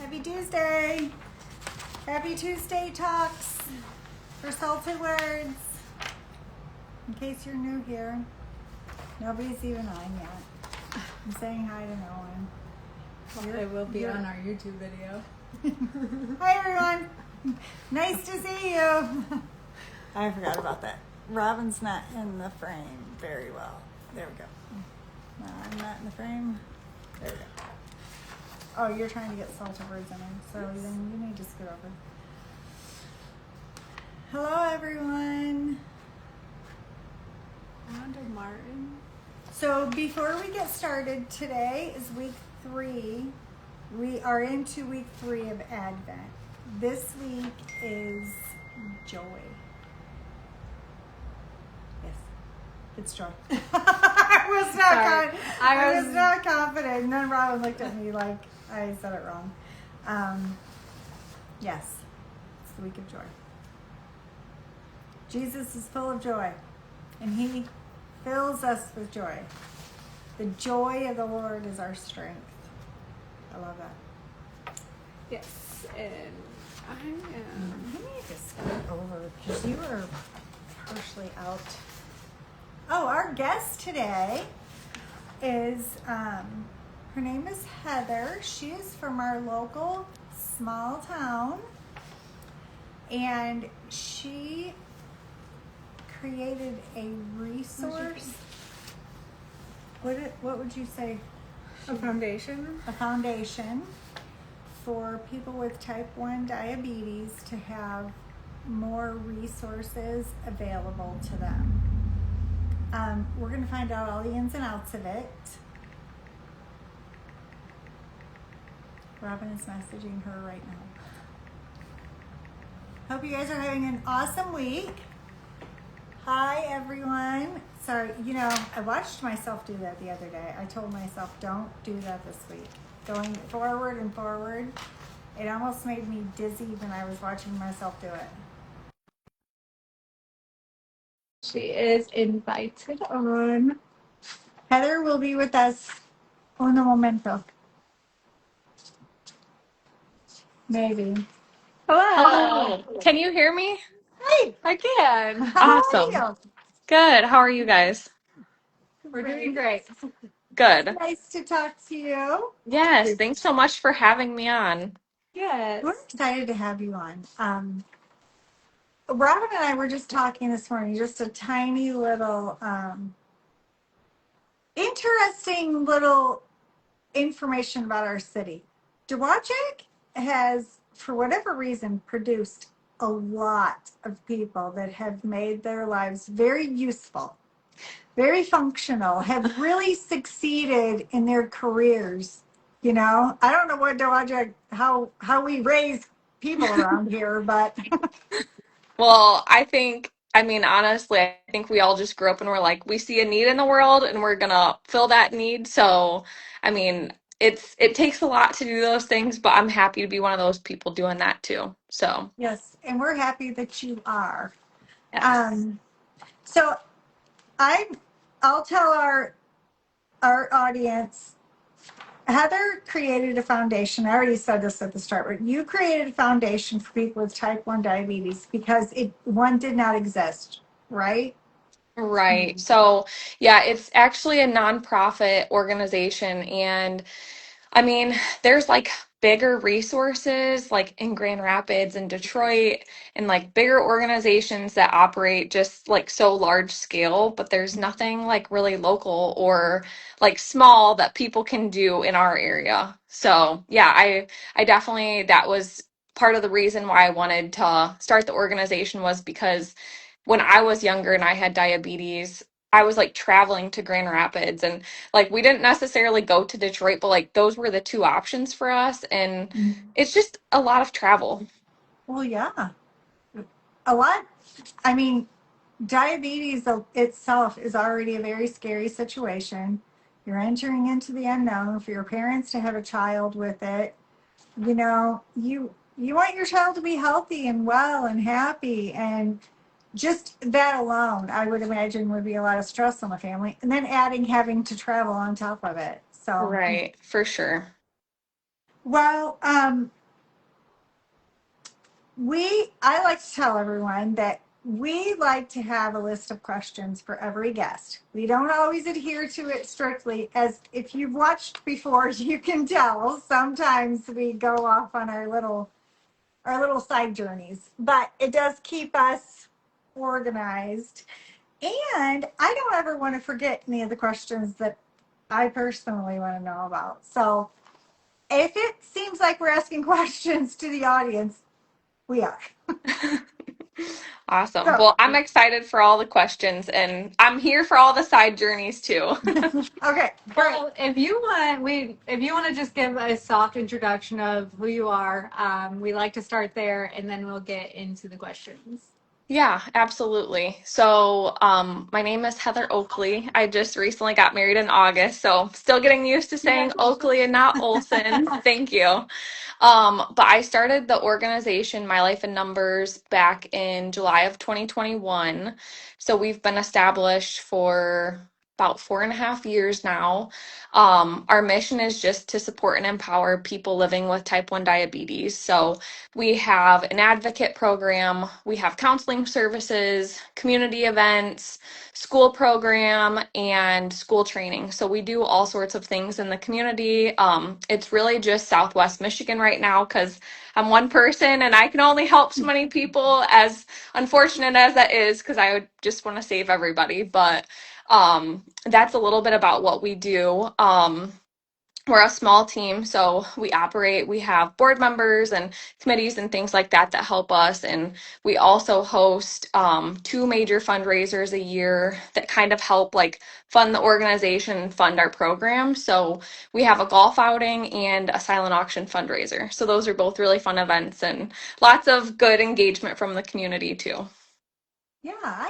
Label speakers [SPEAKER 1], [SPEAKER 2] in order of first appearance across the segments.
[SPEAKER 1] Happy Tuesday. Happy Tuesday talks for Salted Words. In case you're new here, nobody's even on yet. I'm saying hi to no one.
[SPEAKER 2] Well, it will be on our YouTube video.
[SPEAKER 1] Hi everyone. Nice to see you. I forgot about that. Robin's not in the frame very well. There we go. No, I'm not in the frame. There we go. Oh, you're trying to get Salted Words in there, so then you need to scoot over. Hello everyone.
[SPEAKER 2] Rhonda Martin.
[SPEAKER 1] So before we get started, today is week 3. We are into week 3 of Advent. This week is joy. Yes, it's joy. I was not confident. And then Robin looked at me like I said it wrong. Yes, it's the week of joy. Jesus is full of joy, and he fills us with joy. The joy of the Lord is our strength. I love that.
[SPEAKER 2] Yes, and I am.
[SPEAKER 1] You need to scoot over because you are partially out. Oh, our guest today is, her name is Heather. She is from our local small town, and she created a resource. What would you say?
[SPEAKER 2] A foundation?
[SPEAKER 1] A foundation for people with type 1 diabetes to have more resources available to them. We're going to find out all the ins and outs of it. Robin is messaging her right now. Hope you guys are having an awesome week. Hi, everyone. Sorry, I watched myself do that the other day. I told myself, don't do that this week. Going forward and forward, it almost made me dizzy when I was watching myself do it.
[SPEAKER 2] She is invited on.
[SPEAKER 1] Heather will be with us un momento. Maybe.
[SPEAKER 3] Hello. Can you hear me?
[SPEAKER 1] Hey,
[SPEAKER 2] I can.
[SPEAKER 1] how
[SPEAKER 3] Awesome.
[SPEAKER 1] are you?
[SPEAKER 3] Good. How are you guys?
[SPEAKER 2] We're doing great.
[SPEAKER 3] Good.
[SPEAKER 1] Nice to talk to you.
[SPEAKER 3] Yes. Thanks so much for having me on.
[SPEAKER 2] Yes.
[SPEAKER 1] We're excited to have you on. Robin and I were just talking this morning, just a tiny little interesting little information about our city. Dowagiac has, for whatever reason, produced a lot of people that have made their lives very useful, very functional, have really succeeded in their careers. I don't know what Dowagiac, how we raise people around here, but
[SPEAKER 3] Well, honestly, I think we all just grew up and we're like, we see a need in the world and we're gonna fill that need. So, I mean, it takes a lot to do those things, but I'm happy to be one of those people doing that too. So,
[SPEAKER 1] yes, and we're happy that you are.
[SPEAKER 3] yes.
[SPEAKER 1] Um, so I'll tell our audience. Heather created a foundation. I already said this at the start, but you created a foundation for people with type 1 diabetes because one did not exist, right?
[SPEAKER 3] Right. So, yeah, it's actually a nonprofit organization and there's like bigger resources like in Grand Rapids and Detroit and like bigger organizations that operate just like so large scale, but there's nothing like really local or like small that people can do in our area. So, yeah, I definitely that was part of the reason why I wanted to start the organization was because when I was younger and I had diabetes, I was like traveling to Grand Rapids and like we didn't necessarily go to Detroit, but like those were the two options for us. And it's just a lot of travel.
[SPEAKER 1] Well, yeah. A lot. I mean, diabetes itself is already a very scary situation. You're entering into the unknown. For your parents to have a child with it, you want your child to be healthy and well and happy, and just that alone, I would imagine, would be a lot of stress on the family, and then adding having to travel on top of it. So,
[SPEAKER 3] Right, for sure.
[SPEAKER 1] well, I like to tell everyone that we like to have a list of questions for every guest. We don't always adhere to it strictly, as if you've watched before, you can tell. Sometimes we go off on our little side journeys, but it does keep us organized. And I don't ever want to forget any of the questions that I personally want to know about. So if it seems like we're asking questions to the audience, we are.
[SPEAKER 3] Awesome.
[SPEAKER 1] So,
[SPEAKER 3] Well, I'm excited for all the questions and I'm here for all the side journeys too.
[SPEAKER 1] okay, great.
[SPEAKER 2] Well, if you want to just give a soft introduction of who you are, we like to start there, and then we'll get into the questions.
[SPEAKER 3] Yeah, absolutely. So, my name is Heather Oakley. I just recently got married in August, so still getting used to saying Oakley and not Olsen. Thank you. But I started the organization My Life in Numbers back in July of 2021. So we've been established for about 4.5 years now. Our mission is just to support and empower people living with type 1 diabetes. So we have an advocate program, we have counseling services, community events, school program, and school training. So we do all sorts of things in the community. It's really just Southwest Michigan right now because I'm one person and I can only help so many people, as unfortunate as that is, because I would just want to save everybody. But that's a little bit about what we do. We're a small team, so we have board members and committees and things like that that help us. And we also host two major fundraisers a year that kind of help like fund the organization and fund our program. So we have a golf outing and a silent auction fundraiser. So those are both really fun events and lots of good engagement from the community too.
[SPEAKER 1] Yeah,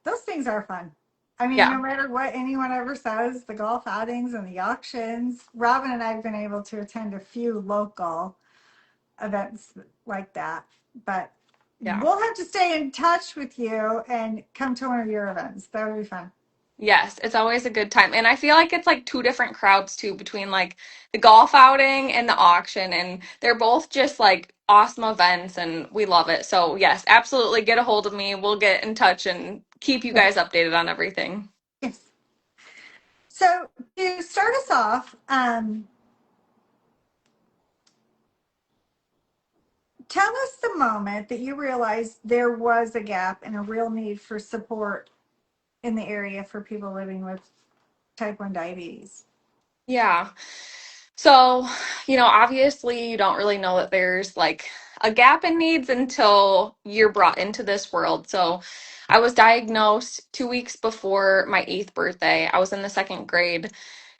[SPEAKER 1] those things are fun. I mean,
[SPEAKER 3] Yeah.
[SPEAKER 1] no matter what anyone ever says, the golf outings and the auctions, Robin and I have been able to attend a few local events like that. But
[SPEAKER 3] Yeah.
[SPEAKER 1] we'll have to stay in touch with you and come to one of your events. That would be fun.
[SPEAKER 3] Yes, it's always a good time. And I feel like it's like two different crowds too, between like the golf outing and the auction. And they're both just like awesome events and we love it. So, yes, absolutely get a hold of me. We'll get in touch and keep you
[SPEAKER 1] Yes.
[SPEAKER 3] guys updated on everything.
[SPEAKER 1] Yes. So to start us off, tell us the moment that you realized there was a gap and a real need for support in the area for people living with type 1 diabetes.
[SPEAKER 3] Yeah. So, obviously you don't really know that there's like a gap in needs until you're brought into this world. So, I was diagnosed 2 weeks before my eighth birthday. I was in the second grade.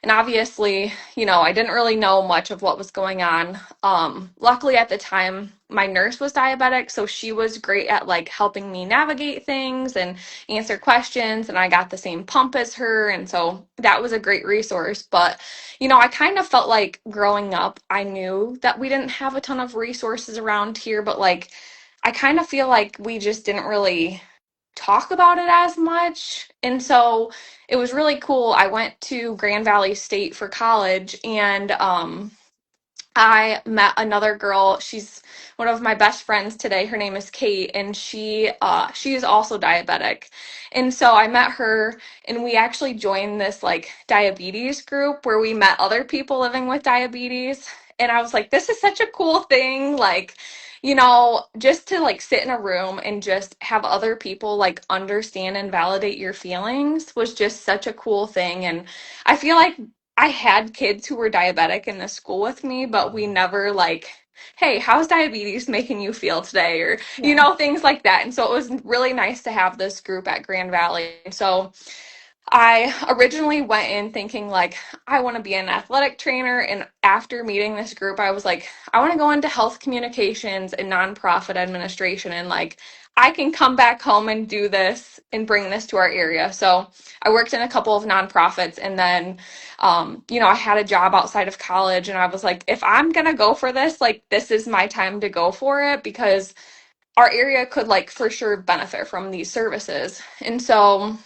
[SPEAKER 3] And obviously, I didn't really know much of what was going on. Luckily at the time, my nurse was diabetic, so she was great at like helping me navigate things and answer questions. And I got the same pump as her. And so that was a great resource. But I kind of felt like growing up, I knew that we didn't have a ton of resources around here, but like I kind of feel like we just didn't really talk about it as much. And so it was really cool. I went to Grand Valley State for college and I met another girl. She's one of my best friends today. Her name is Kate, and she is also diabetic. And so I met her, and we actually joined this like diabetes group where we met other people living with diabetes. And I was like, this is such a cool thing. Like, just to like sit in a room and just have other people like understand and validate your feelings was just such a cool thing. And I feel like I had kids who were diabetic in the school with me, but we never like, hey, how's diabetes making you feel today? Or,
[SPEAKER 1] Yeah.
[SPEAKER 3] things like that. And so it was really nice to have this group at Grand Valley. So I originally went in thinking like I want to be an athletic trainer, and after meeting this group I was like I want to go into health communications and nonprofit administration, and like I can come back home and do this and bring this to our area. So I worked in a couple of nonprofits, and then I had a job outside of college, and I was like if I'm going to go for this, like this is my time to go for it because our area could like for sure benefit from these services. And so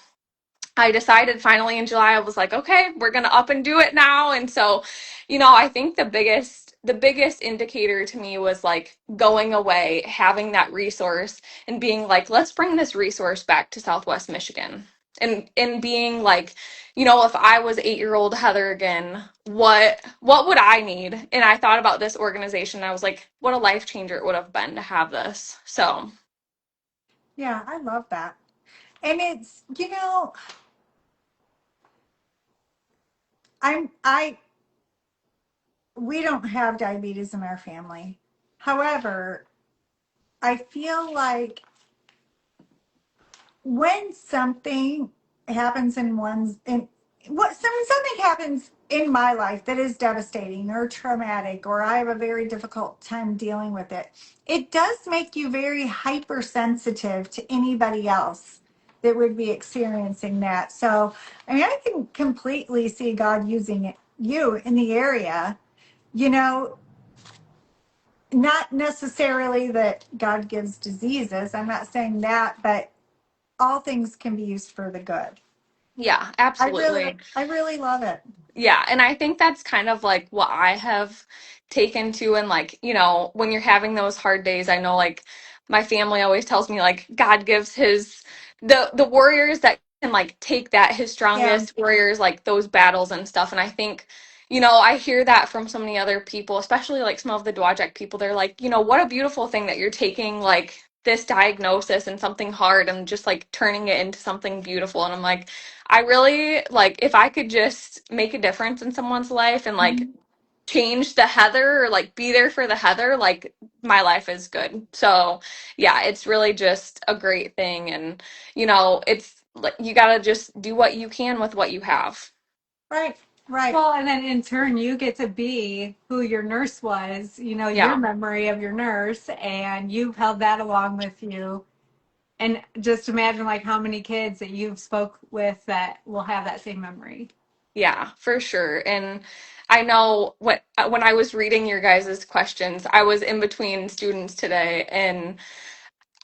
[SPEAKER 3] I decided finally in July, I was like, okay, we're going to up and do it now. And so, I think the biggest the biggest indicator to me was like going away, having that resource and being like, let's bring this resource back to Southwest Michigan. And being like, if I was 8-year-old Heather again, what would I need? And I thought about this organization. And I was like, what a life changer it would have been to have this. So
[SPEAKER 1] Yeah, I love that. And it's, I we don't have diabetes in our family. However, I feel like when something happens in one's in when something happens in my life that is devastating or traumatic, or I have a very difficult time dealing with it, it does make you very hypersensitive to anybody else that would be experiencing that. So I mean, I can completely see God using you in the area, you know not necessarily that God gives diseases, I'm not saying that, but all things can be used for the good.
[SPEAKER 3] yeah,
[SPEAKER 1] I really,
[SPEAKER 3] absolutely.
[SPEAKER 1] I really love it.
[SPEAKER 3] Yeah, and I think that's kind of like what I have taken to, and like, when you're having those hard days, I know like my family always tells me like God gives his the warriors that can like take that, his
[SPEAKER 1] Yeah.
[SPEAKER 3] strongest warriors, like those battles and stuff. And I think, I hear that from so many other people, especially like some of the Dwajek people. They're like, what a beautiful thing that you're taking like this diagnosis and something hard and just like turning it into something beautiful. And I'm like, I really like if I could just make a difference in someone's life and like
[SPEAKER 1] Mhm.
[SPEAKER 3] change the Heather or like be there for the Heather, like my life is good. So, yeah, it's really just a great thing. And, it's like you got to just do what you can with what you have.
[SPEAKER 1] Right, right.
[SPEAKER 2] Well, and then in turn, you get to be who your nurse was, your
[SPEAKER 3] Yeah.
[SPEAKER 2] memory of your nurse, and you've held that along with you. And just imagine like how many kids that you've spoke with that will have that same memory.
[SPEAKER 3] Yeah, for sure. And I know when I was reading your guys' questions, I was in between students today and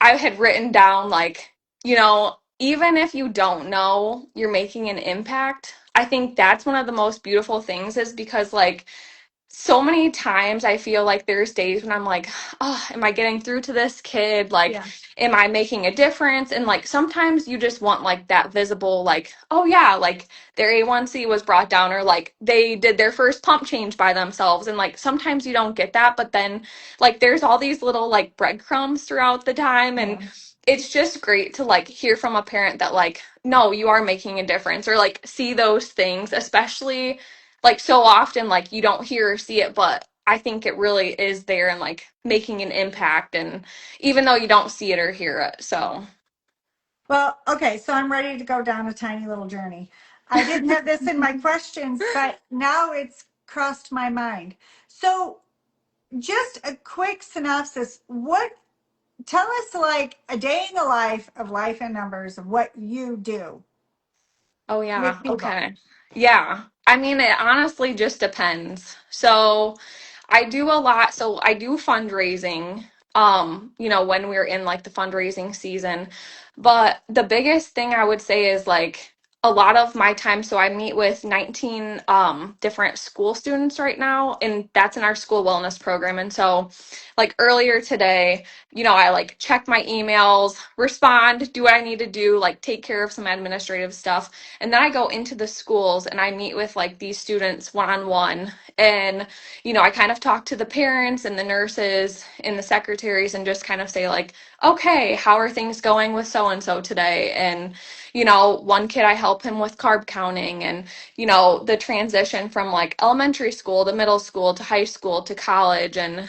[SPEAKER 3] I had written down like, even if you don't know you're making an impact, I think that's one of the most beautiful things is because like so many times I feel like there's days when I'm like, oh, am I getting through to this kid? Like,
[SPEAKER 2] Yeah.
[SPEAKER 3] am I making a difference? And like sometimes you just want like that visible, like, oh yeah, like their A1C was brought down or like they did their first pump change by themselves. And like sometimes you don't get that, but then like there's all these little like breadcrumbs throughout the time. And
[SPEAKER 1] Yeah.
[SPEAKER 3] it's just great to like hear from a parent that like, no, you are making a difference or like see those things, especially like so often like you don't hear or see it, but I think it really is there and like making an impact, and even though you don't see it or hear it. So
[SPEAKER 1] Well, okay, so I'm ready to go down a tiny little journey. I didn't have this in my questions, but now it's crossed my mind. So, just a quick synopsis. Tell us like a day in the life of Life and Numbers of what you do
[SPEAKER 3] oh yeah,
[SPEAKER 1] with people.
[SPEAKER 3] okay. Yeah. I mean, it honestly just depends. So I do a lot. So I do fundraising, when we're in like the fundraising season. But the biggest thing I would say is like a lot of my time. So I meet with 19 different school students right now, and that's in our school wellness program. And so like earlier today, I like check my emails, respond, do what I need to do, like take care of some administrative stuff. And then I go into the schools and I meet with like these students one on one. And I kind of talk to the parents and the nurses and the secretaries and just kind of say, like, okay, how are things going with so and so today? And, one kid, I help him with carb counting and, the transition from like elementary school to middle school to high school to college. And,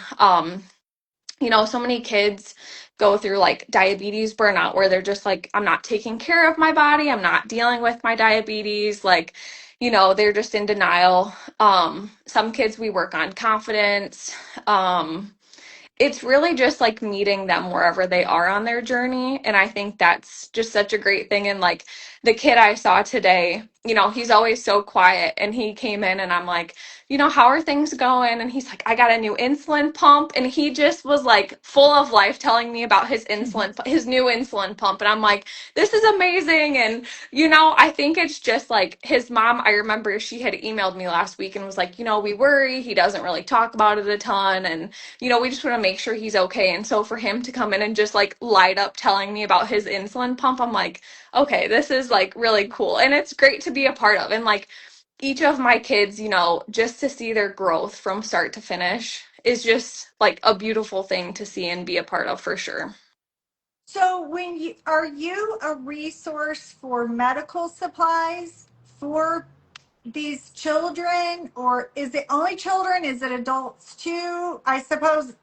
[SPEAKER 3] so many kids go through like diabetes burnout where they're just like, I'm not taking care of my body. I'm not dealing with my diabetes. Like, they're just in denial. Some kids we work on confidence. It's really just like meeting them wherever they are on their journey. And I think that's just such a great thing. And like the kid I saw today, he's always so quiet. And he came in and I'm like, how are things going? And he's like, I got a new insulin pump. And he just was like full of life telling me about his new insulin pump. And I'm like, this is amazing. And, I think it's just like his mom. I remember she had emailed me last week and was like, we worry. He doesn't really talk about it a ton. And, we just want to make sure he's okay. And so for him to come in and just like light up telling me about his insulin pump, I'm like, okay, this is like really cool. And it's great to be a part of. And like each of my kids, just to see their growth from start to finish is just like a beautiful thing to see and be a part of for sure.
[SPEAKER 1] So are you a resource for medical supplies for these children, or is it only children? Is it adults too? I suppose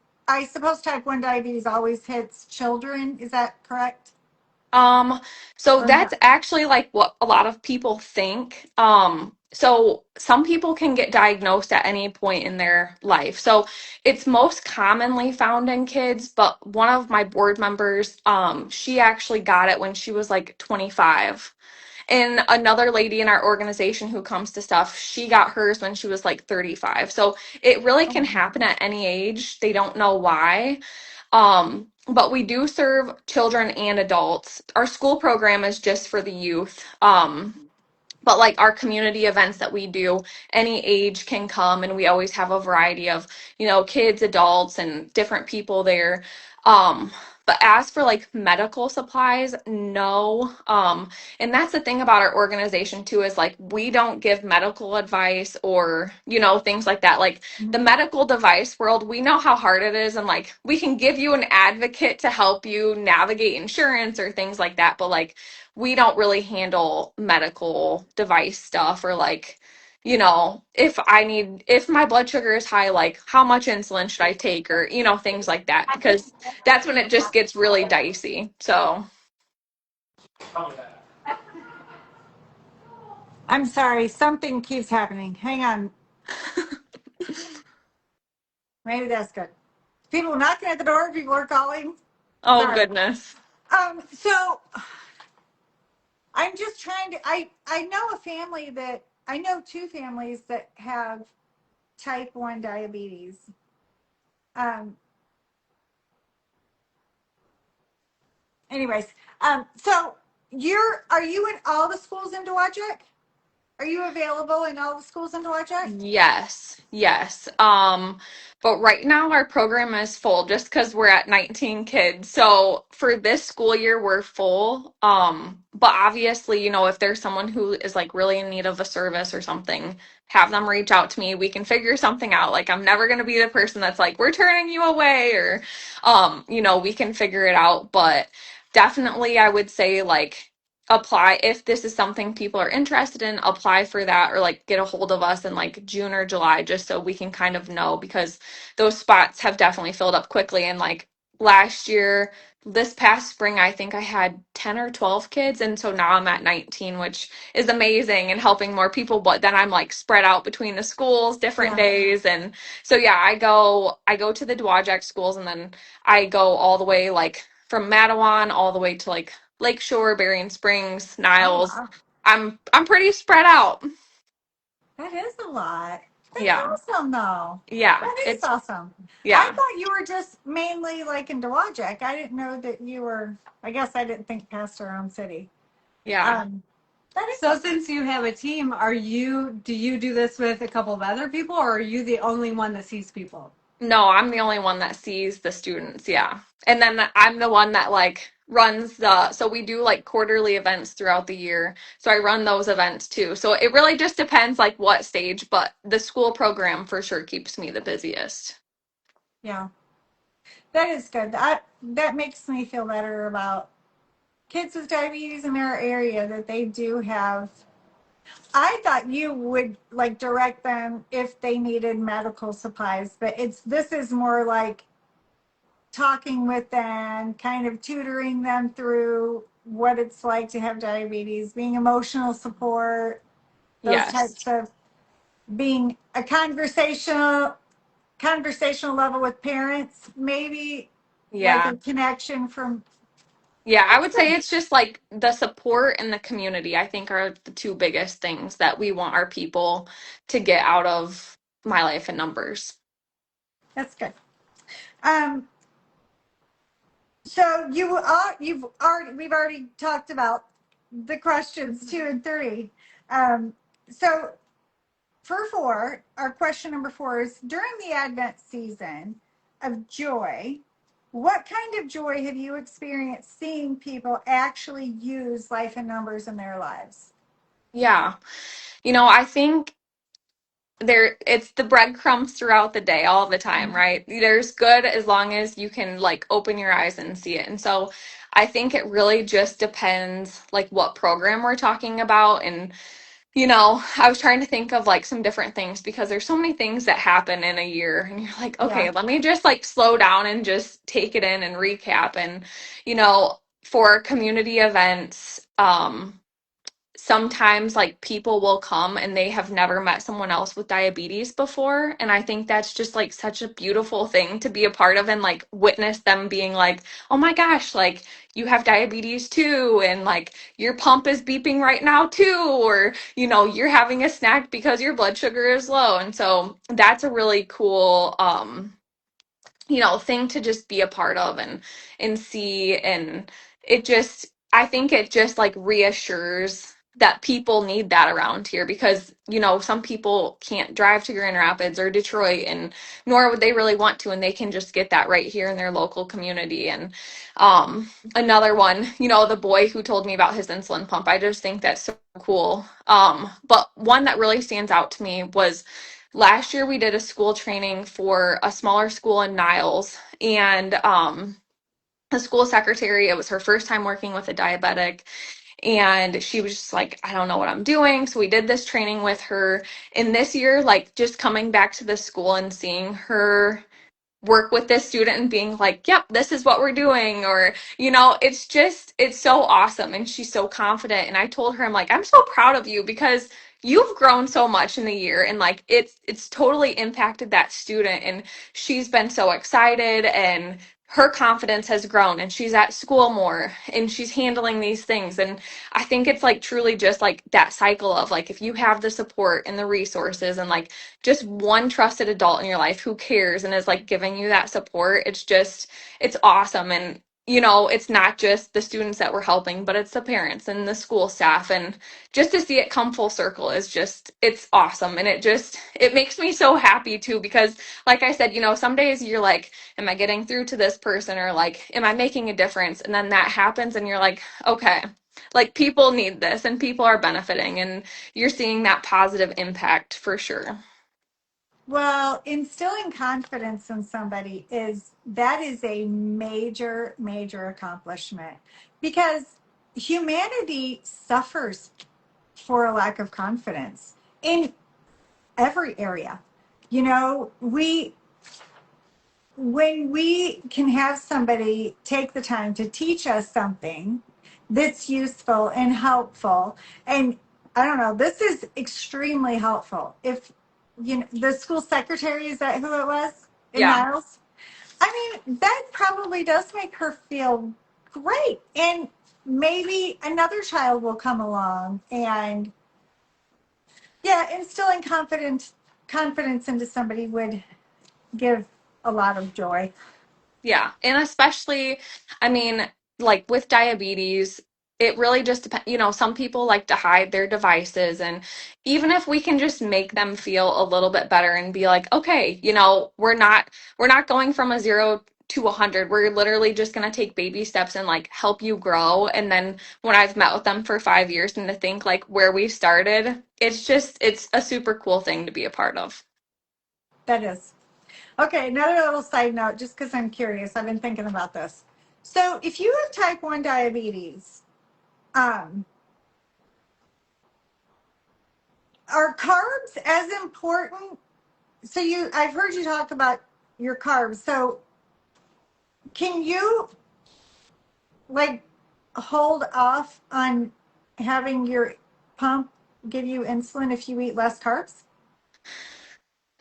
[SPEAKER 1] type 1 diabetes always hits children. Is that correct?
[SPEAKER 3] Um, so
[SPEAKER 1] Or no?
[SPEAKER 3] that's actually like what a lot of people think. So some people can get diagnosed at any point in their life. So it's most commonly found in kids, but one of my board members, she actually got it when she was like 25. And another lady in our organization who comes to stuff, she got hers when she was like 35. So it really
[SPEAKER 1] Oh
[SPEAKER 3] can
[SPEAKER 1] my
[SPEAKER 3] happen
[SPEAKER 1] goodness.
[SPEAKER 3] at any age. They don't know why. But we do serve children and adults. Our school program is just for the youth. But like our community events that we do, any age can come, and we always have a variety of, kids, adults, and different people there. Um, but as for like medical supplies, no. And that's the thing about our organization too, is like we don't give medical advice or, things like that. Like the medical device world, we know how hard it is, and like we can give you an advocate to help you navigate insurance or things like that. But like we don't really handle medical device stuff or like, if my blood sugar is high, like how much insulin should I take or, things like that, because that's when it just gets really dicey. So,
[SPEAKER 1] I'm sorry, something keeps happening. Hang on. Maybe that's good. People knocking at the door, people are calling.
[SPEAKER 3] oh
[SPEAKER 1] Sorry.
[SPEAKER 3] goodness.
[SPEAKER 1] So I'm just trying to I know a family that I know two families that have type 1 diabetes. Um anyways, so are you in all the schools in Dowagiac? Are you available in all the schools in Dowagiac?
[SPEAKER 3] Yes, yes. But right now our program is full just because we're at 19 kids. So for this school year, we're full. But obviously, if there's someone who is like really in need of a service or something, have them reach out to me. We can figure something out. Like I'm never gonna be the person that's like, we're turning you away, or we can figure it out. But definitely I would say like apply if this is something people are interested in, apply for that, or like get a hold of us in like June or July just so we can kind of know, because those spots have definitely filled up quickly. And like last year, this past spring, I think I had 10 or 12 kids, and so now I'm at 19, which is amazing and helping more people. But then I'm like spread out between the schools different
[SPEAKER 1] Yeah.
[SPEAKER 3] days. And so yeah, I go to the Dowagiac schools, and then I go all the way like from Mattawan all the way to like Lakeshore, Berrien Springs,
[SPEAKER 1] Oh
[SPEAKER 3] Niles.
[SPEAKER 1] wow.
[SPEAKER 3] I'm pretty spread out.
[SPEAKER 1] That is a lot. That's
[SPEAKER 3] Yeah.
[SPEAKER 1] awesome though.
[SPEAKER 3] Yeah.
[SPEAKER 1] That is
[SPEAKER 3] It's
[SPEAKER 1] awesome. I
[SPEAKER 3] yeah.
[SPEAKER 1] thought you were just mainly like in Dowagiac. I didn't know that you were, I guess I didn't think past our own city.
[SPEAKER 3] Yeah.
[SPEAKER 1] Um, that is
[SPEAKER 2] So
[SPEAKER 1] awesome.
[SPEAKER 2] since you have a team, do you do this with a couple of other people, or are you the only one that sees people?
[SPEAKER 3] No, I'm the only one that sees the students. Yeah. And then I'm the one that like runs so we do like quarterly events throughout the year. So I run those events too. So it really just depends like what stage, but the school program for sure keeps me the busiest.
[SPEAKER 1] Yeah, that is good. That makes me feel better about kids with diabetes in our area that they do have. I thought you would like direct them if they needed medical supplies, but this is more like talking with them, kind of tutoring them through what it's like to have diabetes, being emotional support, those
[SPEAKER 3] Yes.
[SPEAKER 1] types of being a conversational level with parents, maybe like
[SPEAKER 3] Yeah.
[SPEAKER 1] a connection from
[SPEAKER 3] Yeah, I
[SPEAKER 1] That's
[SPEAKER 3] would say
[SPEAKER 1] good.
[SPEAKER 3] it's just like the support and the community, I think, are the two biggest things that we want our people to get out of My Life in Numbers.
[SPEAKER 1] That's good. Um, so we've already talked about the questions 2 and 3. Um, so for 4, our question number 4 is, during the Advent season of joy, what kind of joy have you experienced seeing people actually use life in numbers in their lives?
[SPEAKER 3] Yeah. I think it's the breadcrumbs throughout the day all the time, right? There's good as long as you can like open your eyes and see it. And so I think it really just depends like what program we're talking about. And I was trying to think of like some different things because there's so many things that happen in a year and you're like,
[SPEAKER 1] Yeah.
[SPEAKER 3] okay, let me just like slow down and just take it in and recap. And for community events, sometimes like people will come and they have never met someone else with diabetes before, and I think that's just like such a beautiful thing to be a part of and like witness them being like, oh my gosh, like you have diabetes too, and like your pump is beeping right now too, or you're having a snack because your blood sugar is low. And so that's a really cool thing to just be a part of and see. And I think it just like reassures that people need that around here because some people can't drive to Grand Rapids or Detroit, and nor would they really want to, and they can just get that right here in their local community. And another one, the boy who told me about his insulin pump, I just think that's so cool. But one that really stands out to me was last year we did a school training for a smaller school in Niles, and the school secretary, it was her first time working with a diabetic, and she was just like, I don't know what I'm doing. So we did this training with her. And this year, like just coming back to the school and seeing her work with this student and being like, yep, this is what we're doing, or it's so awesome, and she's so confident. And I told her, I'm like, I'm so proud of you because you've grown so much in the year, and like it's totally impacted that student, and she's been so excited, and her confidence has grown, and she's at school more, and she's handling these things. And I think it's like truly just like that cycle of like, if you have the support and the resources and like just one trusted adult in your life who cares and is like giving you that support, it's awesome. And it's not just the students that we're helping, but it's the parents and the school staff. And just to see it come full circle is it's awesome. And it makes me so happy too, because like I said, some days you're like, am I getting through to this person, or like, am I making a difference? And then that happens and you're like, okay, like people need this and people are benefiting, and you're seeing that positive impact for sure.
[SPEAKER 1] Well, instilling confidence in somebody is a major, major accomplishment because humanity suffers for a lack of confidence in every area. We when we can have somebody take the time to teach us something that's useful and helpful, and I don't know, this is extremely helpful. If the school secretary, is that who it was in
[SPEAKER 3] Yeah.
[SPEAKER 1] Niles? I mean, that probably does make her feel great, and maybe another child will come along, and yeah, instilling confidence into somebody would give a lot of joy.
[SPEAKER 3] Yeah. And especially, I mean, like with diabetes, it really just depends. Some people like to hide their devices. And even if we can just make them feel a little bit better and be like, okay, we're not going from a 0 to 100. We're literally just going to take baby steps and like help you grow. And then when I've met with them for 5 years and to think like where we started, it's a super cool thing to be a part of.
[SPEAKER 1] That is. Okay, another little side note, just because I'm curious, I've been thinking about this. So, if you have type 1 diabetes, um, are carbs as important? So, I've heard you talk about your carbs. So, can you like hold off on having your pump give you insulin if you eat less carbs?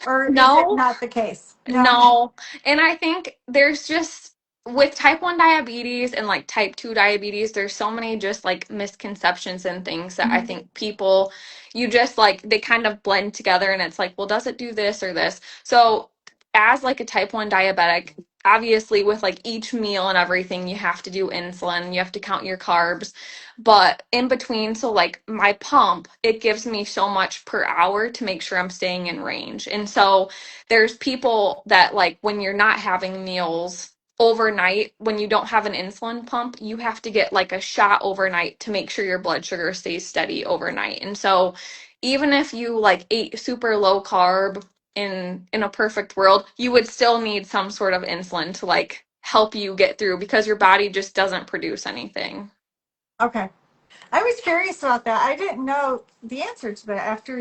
[SPEAKER 1] Or is it
[SPEAKER 3] No.
[SPEAKER 1] not the case? No?
[SPEAKER 3] No. And I think there's just with type 1 diabetes and like type 2 diabetes, there's so many just like misconceptions and things that I
[SPEAKER 1] Mhm.
[SPEAKER 3] think people, you just like, they kind of blend together and it's like, well, does it do this or this? So, as like a type 1 diabetic, obviously with like each meal and everything, you have to do insulin, you have to count your carbs. But in between, so like my pump, it gives me so much per hour to make sure I'm staying in range. And so, there's people that like when you're not having meals overnight, when you don't have an insulin pump, you have to get like a shot overnight to make sure your blood sugar stays steady overnight. And so even if you like ate super low carb in a perfect world, you would still need some sort of insulin to like help you get through because your body just doesn't produce anything.
[SPEAKER 1] Okay. I was curious about that. I didn't know the answer to that after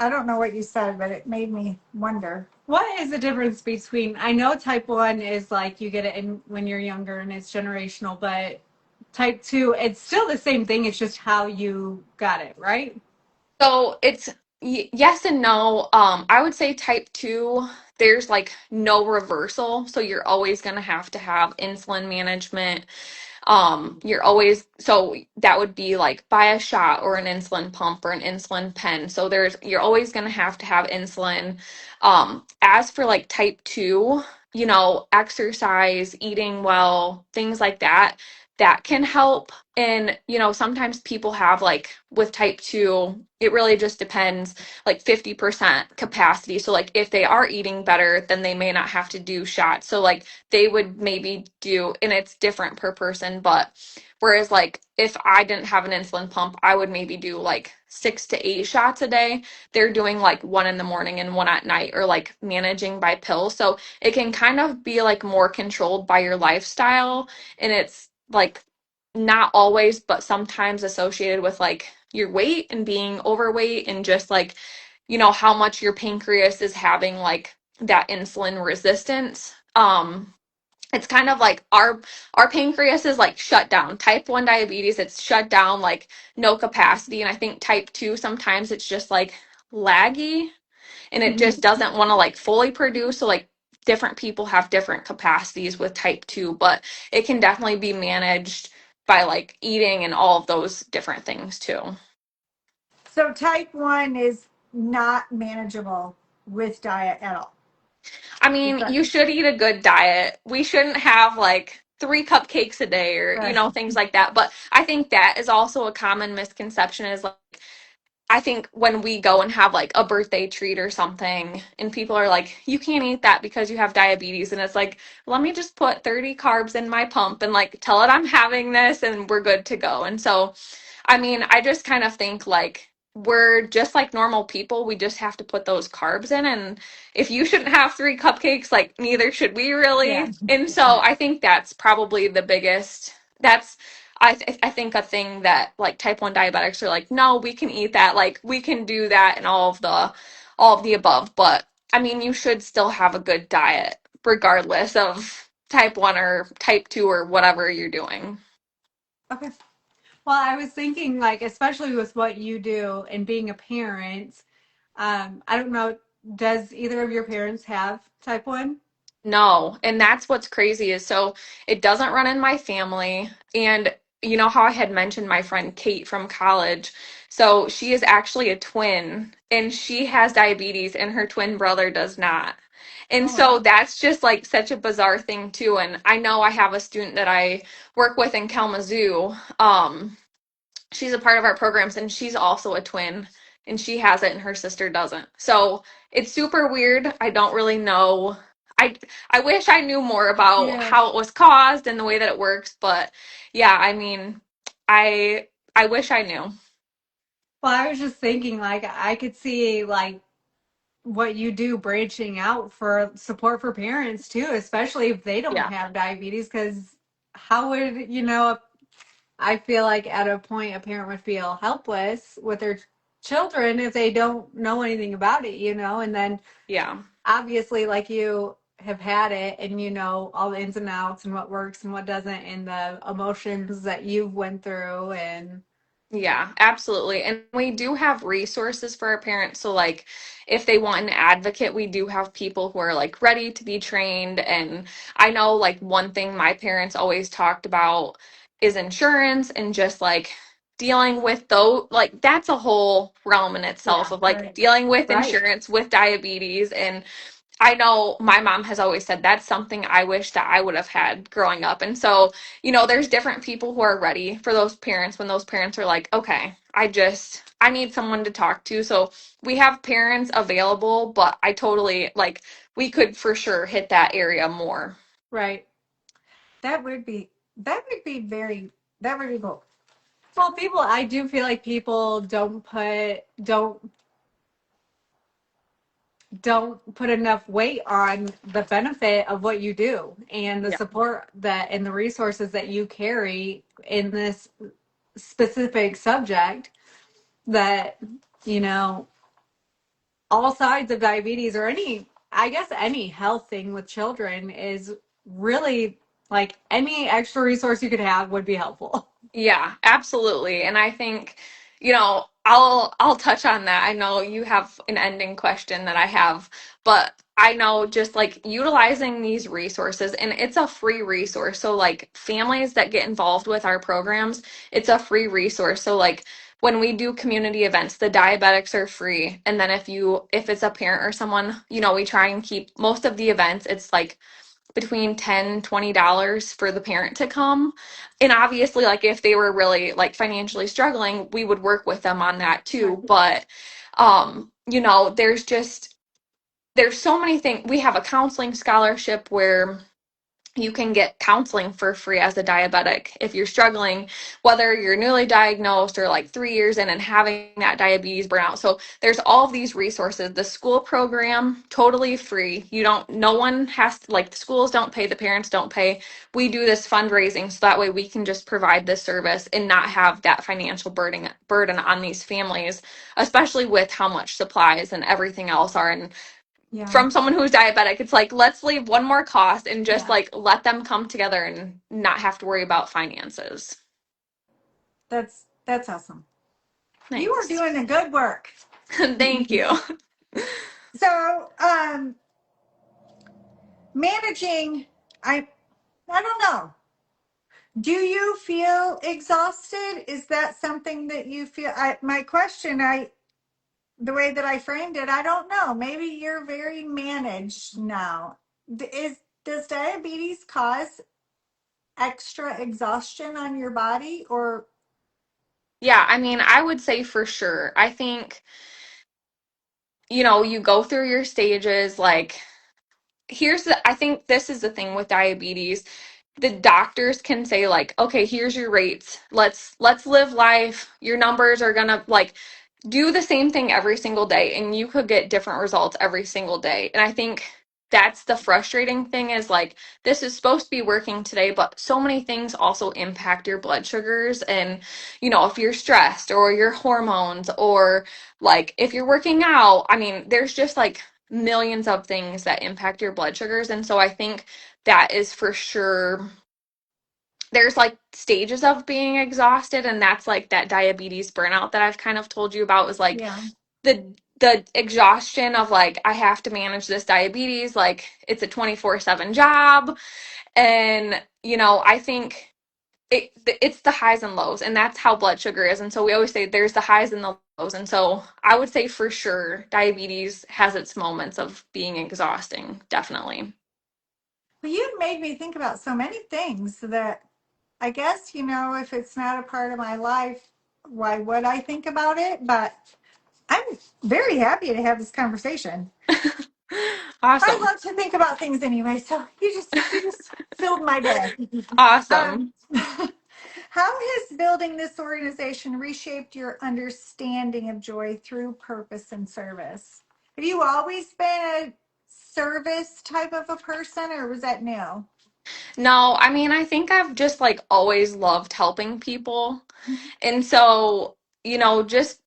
[SPEAKER 1] I don't know what you said, but it made me wonder.
[SPEAKER 2] What is the difference between, I know type 1 is like you get it in when you're younger and it's generational, but type 2, it's still the same thing. It's just how you got it, right?
[SPEAKER 3] So it's yes and no. I would say type 2, there's like no reversal. So you're always going to have insulin management. You're always, so that would be like buy a shot or an insulin pump or an insulin pen. So you're always going to have insulin. As for like type 2, exercise, eating well, things like that, that can help. And, sometimes people have like with type 2, it really just depends, like 50% capacity. So like if they are eating better, then they may not have to do shots. So like they would maybe do, and it's different per person, but whereas like if I didn't have an insulin pump, I would maybe do like 6 to 8 shots a day. They're doing like one in the morning and one at night, or like managing by pill. So it can kind of be like more controlled by your lifestyle. And it's like not always, but sometimes associated with like your weight and being overweight and just like, how much your pancreas is having like that insulin resistance. It's kind of like our pancreas is like shut down. Type 1 diabetes, it's shut down, like no capacity. And I think type 2, sometimes it's just like laggy and it
[SPEAKER 1] Mhm.
[SPEAKER 3] just doesn't want to like fully produce. So like different people have different capacities with type 2, but it can definitely be managed by like eating and all of those different things too.
[SPEAKER 1] So type 1 is not manageable with diet at all.
[SPEAKER 3] I
[SPEAKER 1] Is
[SPEAKER 3] mean,
[SPEAKER 1] that
[SPEAKER 3] you should eat a good diet. We shouldn't have like 3 cupcakes a day or,
[SPEAKER 1] right?
[SPEAKER 3] things like that. But I think that is also a common misconception is like, I think when we go and have like a birthday treat or something, and people are like, you can't eat that because you have diabetes. And it's like, let me just put 30 carbs in my pump and like tell it I'm having this and we're good to go. And so, I mean, I just kind of think like we're just like normal people. We just have to put those carbs in. And if you shouldn't have 3 cupcakes, like neither should we
[SPEAKER 1] Yeah.
[SPEAKER 3] really. And so I think that's probably the biggest, that's, I think a thing that like type 1 diabetics are like, no, we can eat that. Like we can do that and all of the above. But I mean, you should still have a good diet regardless of type 1 or type 2 or whatever you're doing.
[SPEAKER 1] Okay.
[SPEAKER 2] Well, I was thinking, like, especially with what you do and being a parent, I don't know, does either of your parents have type 1?
[SPEAKER 3] No, and that's what's crazy is so it doesn't run in my family. And you know how I had mentioned my friend Kate from college? So she is actually a twin and she has diabetes and her twin brother does not. And
[SPEAKER 1] Oh,
[SPEAKER 3] so
[SPEAKER 1] wow.
[SPEAKER 3] that's just like such a bizarre thing too. And I know I have a student that I work with in Kalamazoo. She's a part of our programs and she's also a twin and she has it and her sister doesn't. So it's super weird. I don't really know. I I wish I knew more about
[SPEAKER 1] Yeah.
[SPEAKER 3] how it was caused and the way that it works, but yeah, I mean, I wish I knew.
[SPEAKER 2] Well, I was just thinking, like, I could see, like, what you do branching out for support for parents too, especially if they don't
[SPEAKER 3] Yeah.
[SPEAKER 2] have diabetes, because how would, I feel like at a point a parent would feel helpless with their children if they don't know anything about it, and then
[SPEAKER 3] Yeah.
[SPEAKER 2] obviously like you have had it and you know all the ins and outs and what works and what doesn't and the emotions that you've went through and
[SPEAKER 3] Yeah, absolutely. And we do have resources for our parents. So, like, if they want an advocate, we do have people who are like ready to be trained. And I know, like, one thing my parents always talked about is insurance and just like dealing with those, like, that's a whole realm in itself
[SPEAKER 1] Yeah,
[SPEAKER 3] of like
[SPEAKER 1] right.
[SPEAKER 3] dealing with
[SPEAKER 2] Right.
[SPEAKER 3] insurance with diabetes. And I know my mom has always said that's something I wish that I would have had growing up. And so, there's different people who are ready for those parents when those parents are like, okay, I need someone to talk to. So we have parents available, but I totally like, we could for sure hit that area more.
[SPEAKER 2] Right.
[SPEAKER 1] That would be that would be very that would be cool.
[SPEAKER 2] Well, I do feel like people don't put enough weight on the benefit of what you do and the
[SPEAKER 3] Yeah.
[SPEAKER 2] support that and the resources that you carry in this specific subject that, you know, all sides of diabetes or I guess any health thing with children is really like any extra resource you could have would be helpful.
[SPEAKER 3] Yeah, absolutely. And I think, I'll touch on that. I know you have an ending question that I have, but I know just like utilizing these resources, and it's a free resource. So like families that get involved with our programs, it's a free resource. So like when we do community events, the diabetics are free. And then if it's a parent or someone, we try and keep most of the events, it's like between $10-$20 for the parent to come. And obviously, like if they were really like financially struggling, we would work with them on that too.
[SPEAKER 1] Right.
[SPEAKER 3] But there's so many things. We have a counseling scholarship where you can get counseling for free as a diabetic if you're struggling, whether you're newly diagnosed or like 3 years in and having that diabetes burnout. So there's all of these resources. The school program, totally free. No one has to, like, the schools don't pay, the parents don't pay. We do this fundraising so that way we can just provide this service and not have that financial burden on these families, especially with how much supplies and everything else are. And
[SPEAKER 1] Yeah.
[SPEAKER 3] from someone who's diabetic, it's like, let's leave one more cost and just
[SPEAKER 1] Yeah.
[SPEAKER 3] like let them come together and not have to worry about finances.
[SPEAKER 1] That's awesome. You are
[SPEAKER 3] Thanks.
[SPEAKER 1] doing the good work.
[SPEAKER 3] Thank you.
[SPEAKER 1] So, managing, I I don't know. Do you feel exhausted? Is that something that you feel? My question, the way that I framed it, I don't know. Maybe you're very managed now. Does diabetes cause extra exhaustion on your body, or
[SPEAKER 3] Yeah, I mean, I would say for sure. I think, you go through your stages. Like, I think this is the thing with diabetes. The doctors can say like, okay, here's your rates. Let's live life. Your numbers are gonna like do the same thing every single day, and you could get different results every single day. And I think that's the frustrating thing is like, this is supposed to be working today, but so many things also impact your blood sugars. And if you're stressed or your hormones, or like if you're working out, I mean, there's just like millions of things that impact your blood sugars. And so I think that is for sure, there's like stages of being exhausted, and that's like that diabetes burnout that I've kind of told you about, was like
[SPEAKER 1] yeah?
[SPEAKER 3] the exhaustion of like, I have to manage this diabetes, like it's a 24/7 job. And I think it's the highs and lows, and that's how blood sugar is. And so we always say there's the highs and the lows. And so I would say for sure diabetes has its moments of being exhausting, definitely.
[SPEAKER 1] Well, you made me think about so many things that I guess, if it's not a part of my life, why would I think about it? But I'm very happy to have this conversation. I
[SPEAKER 3] Awesome.
[SPEAKER 1] love to think about things anyway, so you just filled my day.
[SPEAKER 3] Awesome.
[SPEAKER 1] Um, how has building this organization reshaped your understanding of joy through purpose and service? Have you always been a service type of a person, or was that new?
[SPEAKER 3] No, I mean, I think I've just like always loved helping people. And so, just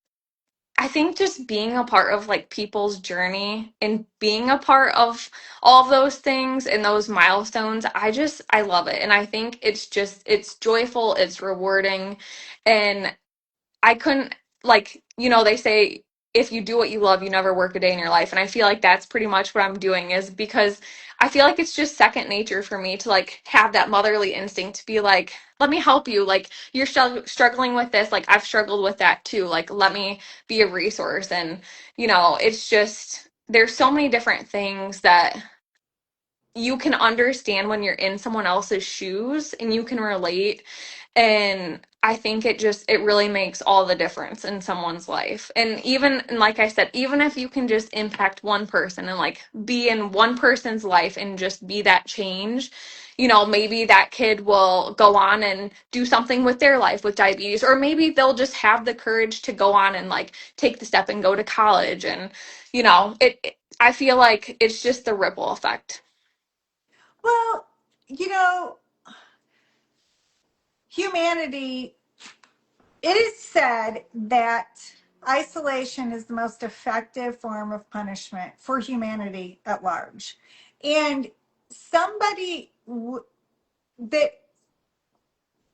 [SPEAKER 3] I think just being a part of like people's journey and being a part of all of those things and those milestones, I love it. And I think it's joyful, it's rewarding. And I couldn't, like, they say if you do what you love, you never work a day in your life. And I feel like that's pretty much what I'm doing, is because I feel like it's just second nature for me to like have that motherly instinct to be like, let me help you. Like, you're struggling with this. Like, I've struggled with that too. Like, let me be a resource. And, it's just, there's so many different things that you can understand when you're in someone else's shoes and you can relate. And I think it really makes all the difference in someone's life. And like I said, even if you can just impact one person and like be in one person's life and just be that change, maybe that kid will go on and do something with their life with diabetes, or maybe they'll just have the courage to go on and like take the step and go to college. And I feel like it's just the ripple effect.
[SPEAKER 1] Well, you know, humanity, it is said that isolation is the most effective form of punishment for humanity at large. And somebody that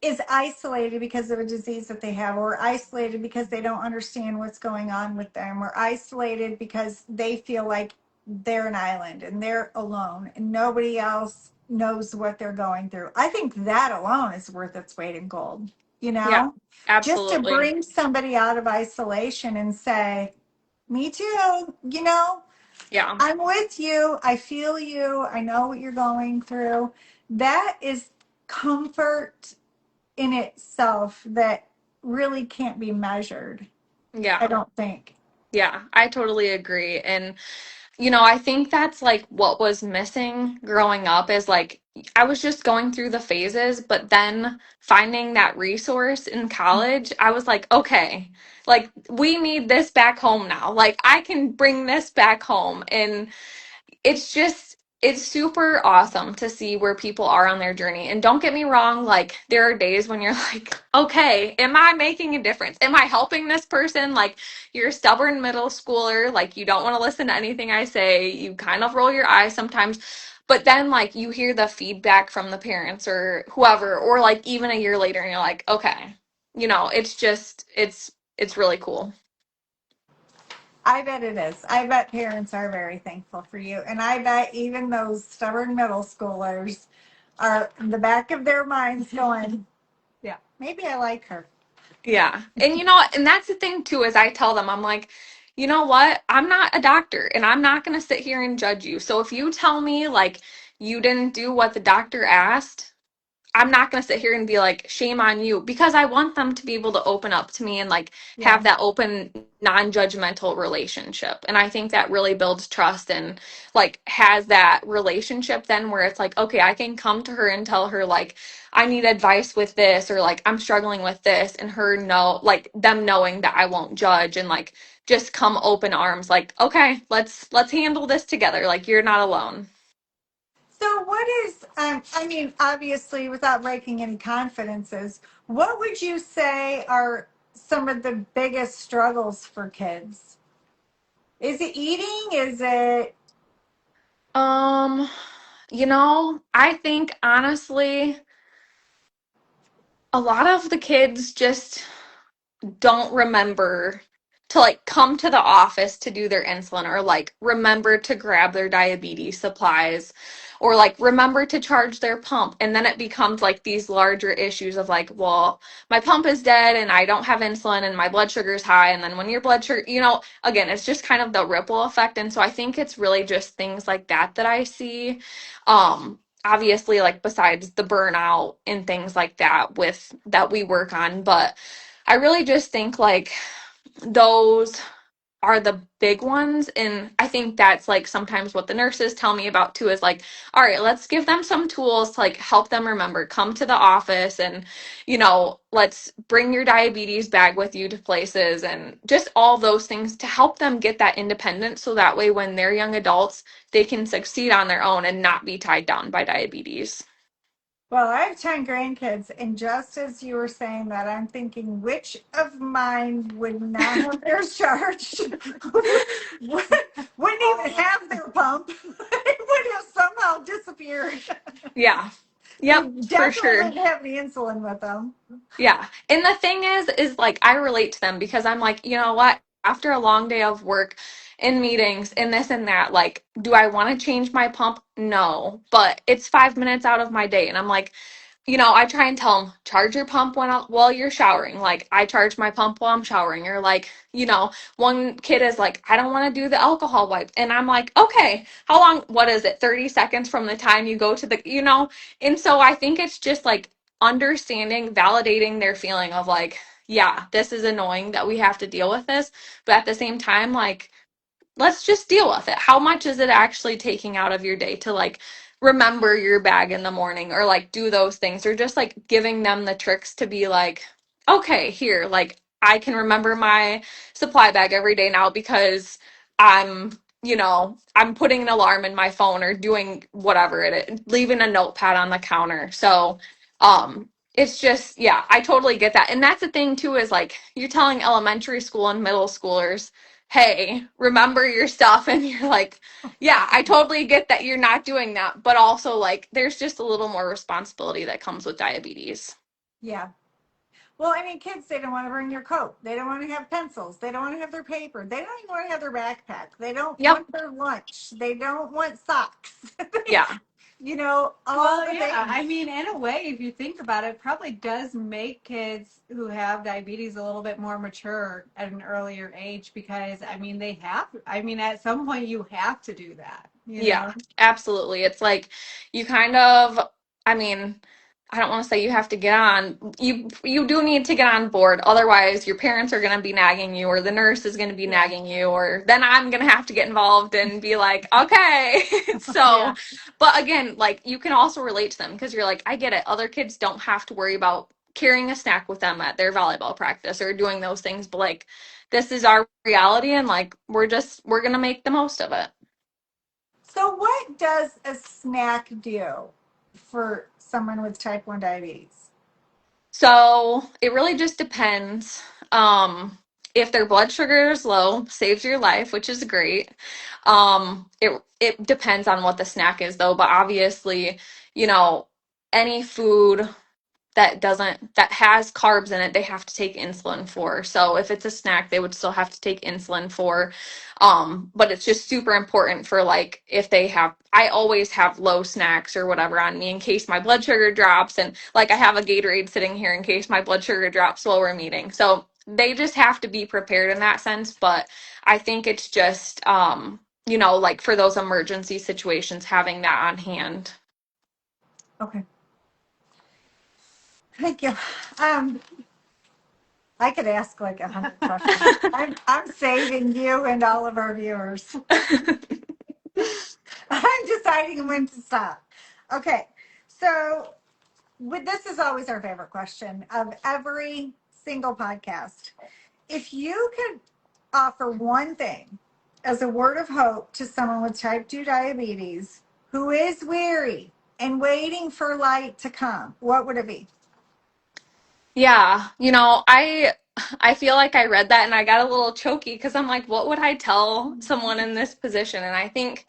[SPEAKER 1] is isolated because of a disease that they have, or isolated because they don't understand what's going on with them, or isolated because they feel like they're an island and they're alone and nobody else knows what they're going through. I think that alone is worth its weight in gold, you
[SPEAKER 3] Yeah,
[SPEAKER 1] know? Just to
[SPEAKER 3] absolutely.
[SPEAKER 1] bring somebody out of isolation and say, me too, you know,
[SPEAKER 3] Yeah.
[SPEAKER 1] I'm with you. I feel you. I know what you're going through. That is comfort in itself that really can't be measured, I
[SPEAKER 3] Yeah.
[SPEAKER 1] don't think.
[SPEAKER 3] Yeah, I totally agree. And I think that's like what was missing growing up, is like I was just going through the phases, but then finding that resource in college, I was like, okay, like we need this back home now. Like I can bring this back home. And it's super awesome to see where people are on their journey. And don't get me wrong, like there are days when you're like, okay, am I making a difference? Am I helping this person? Like, you're a stubborn middle schooler, like you don't want to listen to anything I say. You kind of roll your eyes sometimes. But then like you hear the feedback from the parents or whoever, or like even a year later and you're like, okay, it's really cool.
[SPEAKER 1] I bet it is. I bet parents are very thankful for you. And I bet even those stubborn middle schoolers are in the back of their minds going,
[SPEAKER 2] Yeah.
[SPEAKER 1] maybe I like her.
[SPEAKER 3] Yeah. And and that's the thing too, is I tell them, I'm like, you know what? I'm not a doctor and I'm not going to sit here and judge you. So if you tell me like you didn't do what the doctor asked, I'm not going to sit here and be like, shame on you, because I want them to be able to open up to me and like
[SPEAKER 1] Yeah.
[SPEAKER 3] have that open, non-judgmental relationship. And I think that really builds trust and like has that relationship then where it's like, okay, I can come to her and tell her like, I need advice with this, or like I'm struggling with this, and her know, like them knowing that I won't judge and like just come open arms like, okay, let's handle this together. Like you're not alone.
[SPEAKER 1] So, what is, I mean, obviously, without breaking any confidences, what would you say are some of the biggest struggles for kids? Is it eating? Is it,
[SPEAKER 3] Um, I think honestly, a lot of the kids just don't remember to like come to the office to do their insulin, or like remember to grab their diabetes supplies, or like remember to charge their pump. And then it becomes like these larger issues of like, well, my pump is dead and I don't have insulin and my blood sugar is high. And then when your blood sugar, again, it's just kind of the ripple effect. And so I think it's really just things like that I see. Obviously, like besides the burnout and things like that with that we work on, but I really just think like those are the big ones. And I think that's like sometimes what the nurses tell me about too, is like, all right, let's give them some tools to like help them remember, come to the office, and, let's bring your diabetes bag with you to places, and just all those things to help them get that independence. So that way, when they're young adults, they can succeed on their own and not be tied down by diabetes.
[SPEAKER 1] well, I have 10 grandkids, and just as you were saying that, I'm thinking which of mine would not have theirs charged, wouldn't even have their pump, it would have somehow disappeared.
[SPEAKER 3] Yeah. Yep,
[SPEAKER 1] They
[SPEAKER 3] for
[SPEAKER 1] definitely
[SPEAKER 3] sure.
[SPEAKER 1] wouldn't have any insulin with them.
[SPEAKER 3] Yeah. And the thing is like I relate to them because I'm like, you know what? After a long day of work and meetings and this and that, like, do I want to change my pump? No. But it's 5 minutes out of my day. And I'm like, I try and tell them, charge your pump while you're showering. Like, I charge my pump while I'm showering. Or, like, one kid is like, I don't want to do the alcohol wipe. And I'm like, okay, how long? What is it? 30 seconds from the time you go to And so I think it's just like understanding, validating their feeling of like, yeah, this is annoying that we have to deal with this. But at the same time, like, let's just deal with it. How much is it actually taking out of your day to like remember your bag in the morning or like do those things or just like giving them the tricks to be like, okay, here, like I can remember my supply bag every day now because I'm putting an alarm in my phone or doing whatever it is, leaving a notepad on the counter. So, it's just, yeah, I totally get that. And that's the thing too, is like you're telling elementary school and middle schoolers, hey, remember your stuff. And you're like, yeah, I totally get that you're not doing that. But also, like, there's just a little more responsibility that comes with diabetes.
[SPEAKER 1] Yeah. Well, I mean, kids, they don't want to bring their coat. They don't want to have pencils. They don't want to have their paper. They don't even want to have their backpack. They don't
[SPEAKER 3] Yep.
[SPEAKER 1] want their lunch. They don't want socks.
[SPEAKER 3] Yeah.
[SPEAKER 1] All
[SPEAKER 2] Well,
[SPEAKER 1] the
[SPEAKER 2] yeah. I
[SPEAKER 1] things.
[SPEAKER 2] mean, in a way, if you think about it, probably does make kids who have diabetes a little bit more mature at an earlier age because, I mean, at some point, you have to do that, you
[SPEAKER 3] Yeah,
[SPEAKER 2] know?
[SPEAKER 3] absolutely. It's like you kind of, I mean, I don't want to say you have to get on. You do need to get on board. Otherwise, your parents are going to be nagging you or the nurse is going to be
[SPEAKER 1] Yeah.
[SPEAKER 3] nagging you or then I'm going to have to get involved and be like, "Okay." So,
[SPEAKER 1] Yeah.
[SPEAKER 3] but again, like you can also relate to them because you're like, "I get it. Other kids don't have to worry about carrying a snack with them at their volleyball practice or doing those things, but like this is our reality and like we're going to make the most of it."
[SPEAKER 1] So, what does a snack do for someone with type 1 diabetes?
[SPEAKER 3] So it really just depends. If their blood sugar is low, saves your life, which is great. It depends on what the snack is though, but obviously, you know, any food that has carbs in it, they have to take insulin for. So if it's a snack, they would still have to take insulin for. But it's just super important for like if they have I always have low snacks or whatever on me in case my blood sugar drops and like I have a Gatorade sitting here in case my blood sugar drops while we're meeting. So they just have to be prepared in that sense. But I think it's just like for those emergency situations, having that on hand.
[SPEAKER 1] Okay. Thank you. Um, I could ask like 100 questions. I'm saving you and all of our viewers. I'm deciding when to stop. Okay. So, this is always our favorite question of every single podcast. If you could offer one thing as a word of hope to someone with type 2 diabetes who is weary and waiting for light to come, what would it be?
[SPEAKER 3] Yeah, I feel like I read that and I got a little choky because I'm like, what would I tell someone in this position? And I think,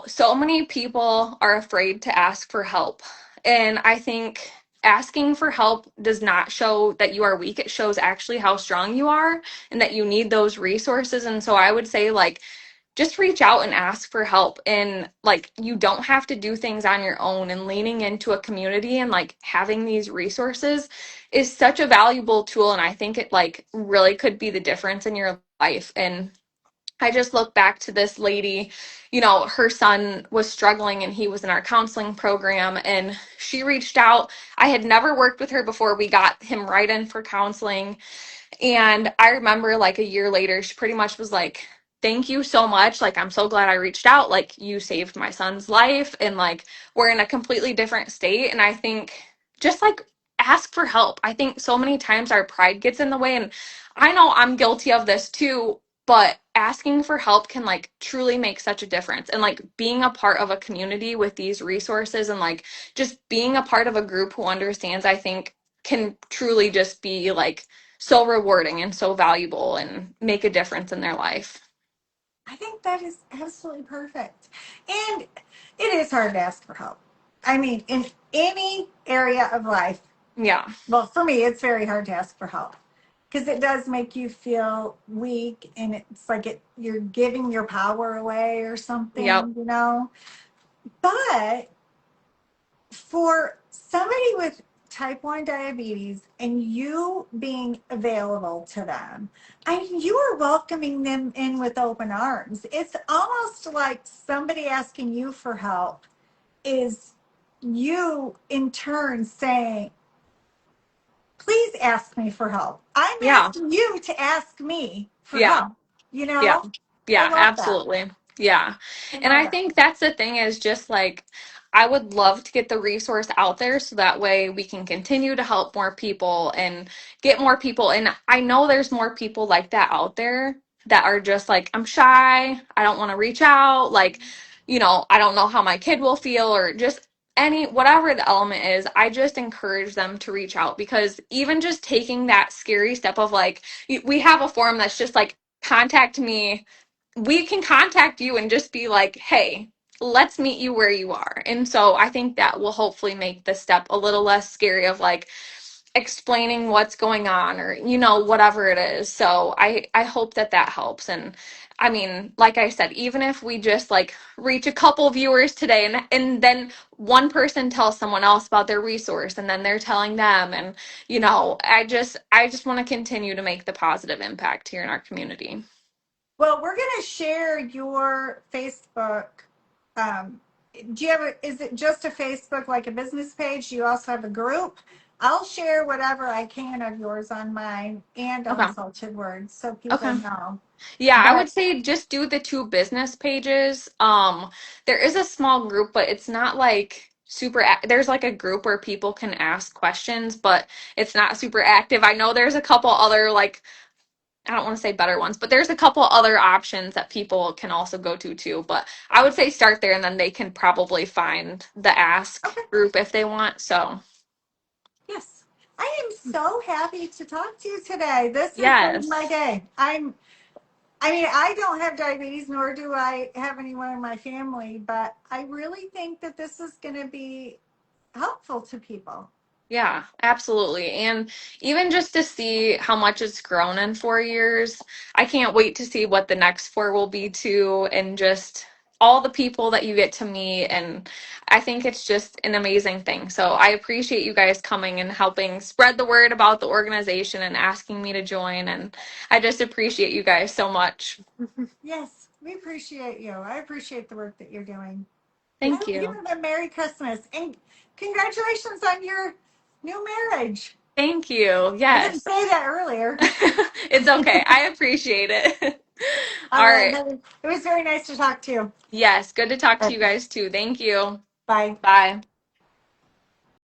[SPEAKER 3] so many people are afraid to ask for help. And I think asking for help does not show that you are weak. It shows actually how strong you are and that you need those resources. And so I would say like just reach out and ask for help and like you don't have to do things on your own and leaning into a community and like having these resources is such a valuable tool and I think it like really could be the difference in your life. And I just look back to this lady, her son was struggling and he was in our counseling program and she reached out. I had never worked with her before. We got him right in for counseling and I remember like a year later, she pretty much was like, thank you so much. Like, I'm so glad I reached out. Like, you saved my son's life. And like, we're in a completely different state. And I think just like ask for help. I think so many times our pride gets in the way. And I know I'm guilty of this too. But asking for help can like truly make such a difference. And like being a part of a community with these resources and like just being a part of a group who understands, I think can truly just be like so rewarding and so valuable and make a difference in their life.
[SPEAKER 1] I think that is absolutely perfect. And it is hard to ask for help. I mean, in any area of life.
[SPEAKER 3] Yeah.
[SPEAKER 1] Well, for me, it's very hard to ask for help because it does make you feel weak, and it's like you're giving your power away or
[SPEAKER 3] Yep.
[SPEAKER 1] something, you know. But for somebody with type 1 diabetes and you being available to them, you are welcoming them in with open arms. It's almost like somebody asking you for help is you in turn saying, please ask me for help. I'm
[SPEAKER 3] Yeah.
[SPEAKER 1] asking you to ask me for
[SPEAKER 3] Yeah.
[SPEAKER 1] help. You
[SPEAKER 3] Yeah.
[SPEAKER 1] know, I
[SPEAKER 3] Yeah,
[SPEAKER 1] love that.
[SPEAKER 3] absolutely. Yeah.
[SPEAKER 1] I
[SPEAKER 3] And
[SPEAKER 1] love
[SPEAKER 3] I
[SPEAKER 1] that.
[SPEAKER 3] think that's the thing is just like, I would love to get the resource out there so that way we can continue to help more people and get more people. And I know there's more people like that out there that are just like, I'm shy. I don't want to reach out. Like, I don't know how my kid will feel or just whatever the element is. I just encourage them to reach out because even just taking that scary step of like, we have a form that's just like, contact me, we can contact you and just be like, hey, let's meet you where you are. And so I think that will hopefully make the step a little less scary of like explaining what's going on or whatever it is. So I hope that that helps. And I mean, like I said, even if we just like reach a couple viewers today and then one person tells someone else about their resource and then they're telling them, and I just want to continue to make the positive impact here in our community.
[SPEAKER 1] Well, we're going to share your Facebook. Um, do you have is it just a Facebook, like a business page? Do you also have a group? I'll share whatever I can of yours on mine and on
[SPEAKER 3] Okay.
[SPEAKER 1] Salted Words so people
[SPEAKER 3] Okay.
[SPEAKER 1] know.
[SPEAKER 3] Yeah, I
[SPEAKER 1] But
[SPEAKER 3] would say just do the two business pages. There is a small group, but it's not like there's like a group where people can ask questions, but it's not super active. I know there's a couple other like I don't want to say better ones, but there's a couple other options that people can also go to too. But I would say start there and then they can probably find the ask
[SPEAKER 1] okay,
[SPEAKER 3] group if they want. So,
[SPEAKER 1] yes. I am so happy to talk to you today. This has made my
[SPEAKER 3] yes.
[SPEAKER 1] day. I mean, I don't have diabetes, nor do I have anyone in my family, but I really think that this is going to be helpful to people.
[SPEAKER 3] Yeah, absolutely. And even just to see how much it's grown in 4 years, I can't wait to see what the next four will be too, and just all the people that you get to meet. And I think it's just an amazing thing. So I appreciate you guys coming and helping spread the word about the organization and asking me to join. And I just appreciate you guys so much.
[SPEAKER 1] Yes, we appreciate you. I appreciate the work that you're doing. I
[SPEAKER 3] Thank
[SPEAKER 1] hope you
[SPEAKER 3] you.
[SPEAKER 1] have a Merry Christmas and congratulations on your new marriage.
[SPEAKER 3] Thank you.
[SPEAKER 1] I didn't
[SPEAKER 3] Yes.
[SPEAKER 1] say that earlier.
[SPEAKER 3] It's okay. I appreciate it.
[SPEAKER 1] All
[SPEAKER 3] All
[SPEAKER 1] right,
[SPEAKER 3] right.
[SPEAKER 1] Heather. It was very nice to talk to you.
[SPEAKER 3] Yes, good to talk
[SPEAKER 1] All
[SPEAKER 3] to
[SPEAKER 1] right,
[SPEAKER 3] you guys too. Thank you.
[SPEAKER 1] bye.
[SPEAKER 3] Bye.